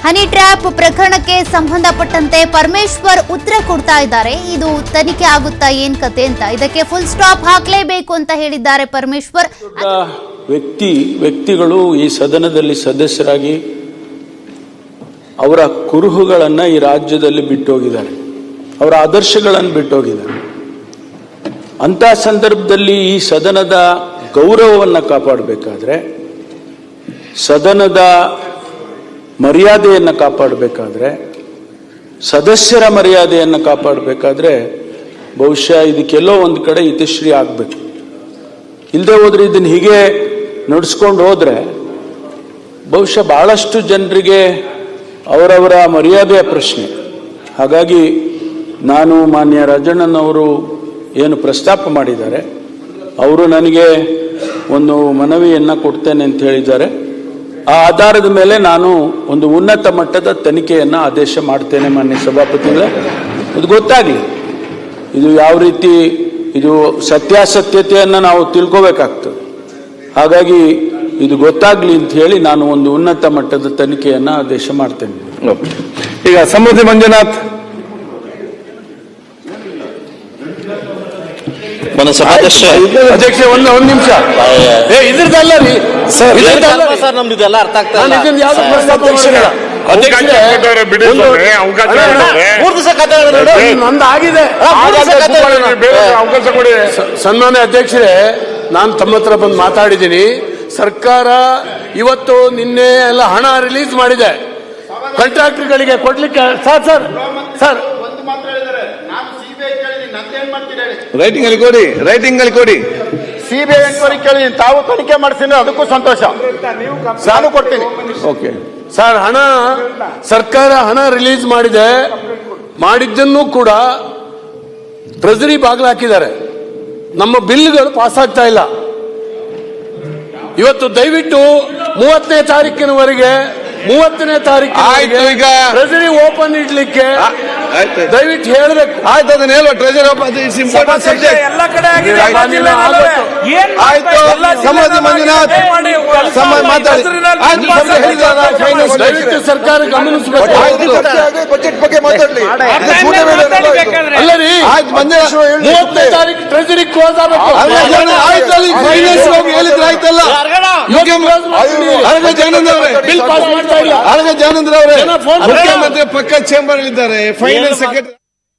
Honey trap ಪ್ರಕರಣಕ್ಕೆ ಸಂಬಂಧಪಟ್ಟಂತೆ ಪರಮೇಶ್ವರ್ ಉತ್ತರ ಕೊಡ್ತಾ ಇದ್ದಾರೆ. ಇದು ತನಿಖೆ ಆಗುತ್ತಾ ಏನ್ ಕತೆ ಅಂತ, ಇದಕ್ಕೆ ಫುಲ್ ಸ್ಟಾಪ್ ಹಾಕಲೇಬೇಕು ಅಂತ ಹೇಳಿದ್ದಾರೆ ಪರಮೇಶ್ವರ್. ವ್ಯಕ್ತಿಗಳು ಈ ಸದನದಲ್ಲಿ ಸದಸ್ಯರಾಗಿ ಅವರ ಕುರುಹುಗಳನ್ನ ಈ ರಾಜ್ಯದಲ್ಲಿ ಬಿಟ್ಟೋಗಿದ್ದಾರೆ, ಅವರ ಆದರ್ಶಗಳನ್ನು ಬಿಟ್ಟೋಗಿದ್ದಾರೆ. ಅಂತ ಸಂದರ್ಭದಲ್ಲಿ ಈ ಸದನದ ಗೌರವವನ್ನು ಕಾಪಾಡಬೇಕಾದ್ರೆ, ಸದನದ ಮರ್ಯಾದೆಯನ್ನು ಕಾಪಾಡಬೇಕಾದ್ರೆ, ಸದಸ್ಯರ ಮರ್ಯಾದೆಯನ್ನು ಕಾಪಾಡಬೇಕಾದ್ರೆ ಬಹುಶಃ ಇದಕ್ಕೆಲ್ಲೋ ಒಂದು ಕಡೆ ಇತಿಶ್ರೀ ಆಗಬೇಕು. ಇಲ್ಲದೆ ಹೋದ್ರೆ ಇದನ್ನು ಹೀಗೆ ನಡೆಸ್ಕೊಂಡು ಹೋದ್ರೆ ಬಹುಶಃ ಬಹಳಷ್ಟು ಜನರಿಗೆ ಅವರವರ ಮರ್ಯಾದೆಯ ಪ್ರಶ್ನೆ. ಹಾಗಾಗಿ ನಾನು ಮಾನ್ಯ ರಾಜಣ್ಣನವರು ಏನು ಪ್ರಸ್ತಾಪ ಮಾಡಿದ್ದಾರೆ, ಅವರು ನನಗೆ ಒಂದು ಮನವಿಯನ್ನು ಕೊಡ್ತೇನೆ ಅಂತ ಹೇಳಿದ್ದಾರೆ. ಆ ಆಧಾರದ ಮೇಲೆ ನಾನು ಒಂದು ಉನ್ನತ ಮಟ್ಟದ ತನಿಖೆಯನ್ನು ಆದೇಶ ಮಾಡ್ತೇನೆ ಮಾನ್ಯ ಸಭಾಪತಿಗಳೇ. ಇದು ಗೊತ್ತಾಗಲಿ, ಇದು ಯಾವ ರೀತಿ ಇದು ಸತ್ಯಾಸತ್ಯತೆಯನ್ನು ನಾವು ತಿಳ್ಕೋಬೇಕಾಗ್ತದೆ. ಹಾಗಾಗಿ ಇದು ಗೊತ್ತಾಗ್ಲಿ ಅಂತ ಹೇಳಿ ನಾನು ಒಂದು ಉನ್ನತ ಮಟ್ಟದ ತನಿಖೆಯನ್ನು ಆದೇಶ ಮಾಡ್ತೇನೆ. ಈಗ ಸಮೃದ್ಧಿ ಮಂಜುನಾಥ್ ಅಧ್ಯಕ್ಷ ಒಂದು ನಿಮಿಷ ಇದ್ರದ್ದಲ್ಲ ರೀ ಸರ್, ನಮ್ದು ಇದೆಲ್ಲ ಅರ್ಥ ಆಗ್ತಾ ಇಲ್ಲ. ನಂದಾಗಿದೆ. ಸನ್ಮಾನ್ಯ ಅಧ್ಯಕ್ಷರೇ, ನಾನು ತಮ್ಮ ಹತ್ರ ಬಂದು ಮಾತಾಡಿದ್ದೀನಿ. ಸರ್ಕಾರ ಇವತ್ತು ನಿನ್ನೆ ಎಲ್ಲ ಹಣ ರಿಲೀಸ್ ಮಾಡಿದೆ ಕಾಂಟ್ರಾಕ್ಟರ್ಗಳಿಗೆ ಕೊಡ್ಲಿಕ್ಕೆ. ಸರ್ ರೈಟಿಂಗ್ ಅಲ್ಲಿ ಕೊಡಿ. ಸಿಬಿಐ ಎನ್ಕ್ವೈರಿ ಕೇಳಿ ತಾವು ತನಿಖೆ ಮಾಡಿಸಿದ್ರೆ ಅದಕ್ಕೂ ಸಂತೋಷ, ನಾನು ಕೊಡ್ತೀನಿ. ಓಕೆ ಸರ್, ಸರ್ಕಾರ ಹಣ ರಿಲೀಸ್ ಮಾಡಿದ್ದನ್ನು ಕೂಡ ಟ್ರೆಜರಿ ಬಾಗಿಲು ಹಾಕಿದ್ದಾರೆ. ನಮ್ಮ ಬಿಲ್ಗಳು ಪಾಸ್ ಆಗ್ತಾ ಇಲ್ಲ. ಇವತ್ತು ದಯವಿಟ್ಟು 30ನೇ ತಾರೀಕಿನವರೆಗೆ ಟ್ರೆಜರಿ ಓಪನ್ ಇಡ್ಲಿಕ್ಕೆ ದಯವಿಟ್ಟು ಹೇಳಬೇಕು. ಆಯ್ತು, ಅದನ್ನ ಹೇಳುವ. ಟ್ರೆಜರಿ ಓಪನ್ ಎಲ್ಲ ಕಡೆ ಆಯ್ತು. ಸಮೃದ್ಧಿ ಮಂಜುನಾಥ್ ದಯವಿಟ್ಟು ಸರ್ಕಾರ ಗಮನಿಸಬೇಕು. ಬಜೆಟ್ ಬಗ್ಗೆ ಮಾತಾಡ್ಲಿ. ಅಲ್ಲ ರೀ, 30ನೇ ತಾರೀಕು ಟ್ರೆಜರಿ ಕ್ಲೋಸ್ ಆಗಬೇಕು. ಹೇಳಿದ್ರೆ ಆಯ್ತಲ್ಲ. ಬಿಲ್ ಪಾಸ್ ಮಾಡ್ತಾ ಇಲ್ಲ. ಜಾನಂದ್ರ ಅವರೇ ಮುಖ್ಯಮಂತ್ರಿ ಪಕ್ಕ ಚೇಂಬರ್ ಇದ್ದಾರೆ. Finance secretary